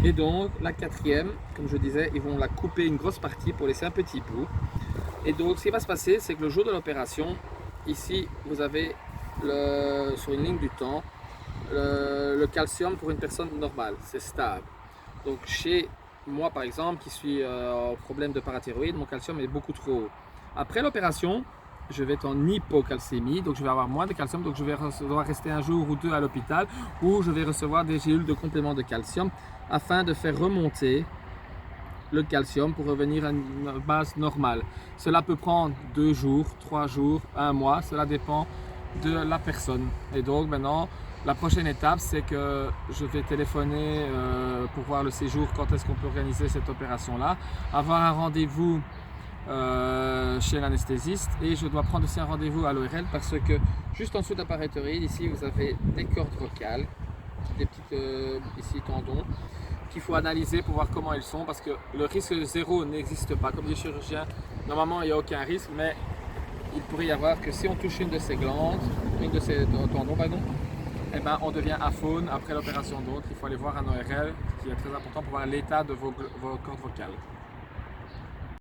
Et donc la quatrième, comme je disais, ils vont la couper une grosse partie pour laisser un petit bout. Et donc ce qui va se passer, c'est que le jour de l'opération, ici vous avez sur une ligne du temps le calcium pour une personne normale, c'est stable. Donc chez moi par exemple, qui suis en problème de parathyroïde, mon calcium est beaucoup trop haut. Après l'opération, je vais être en hypocalcémie, donc je vais avoir moins de calcium, donc je vais devoir rester un jour ou deux à l'hôpital où je vais recevoir des gélules de complément de calcium afin de faire remonter le calcium pour revenir à une base normale. Cela peut prendre 2 jours, 3 jours, 1 mois, cela dépend de la personne. Et donc maintenant, la prochaine étape, c'est que je vais téléphoner pour voir le séjour, quand est-ce qu'on peut organiser cette opération-là, avoir un rendez-vous chez l'anesthésiste et je dois prendre aussi un rendez-vous à l'ORL parce que juste en dessous de la parathyroïde, ici vous avez des cordes vocales, des petites ici tendons qu'il faut analyser pour voir comment ils sont parce que le risque zéro n'existe pas. Comme dit le chirurgien, normalement il n'y a aucun risque, mais il pourrait y avoir que si on touche une de ces glandes, une de ces tendons, pardon, eh ben, on devient aphone après l'opération. Donc il faut aller voir un ORL qui est très important pour voir l'état de vos cordes vocales.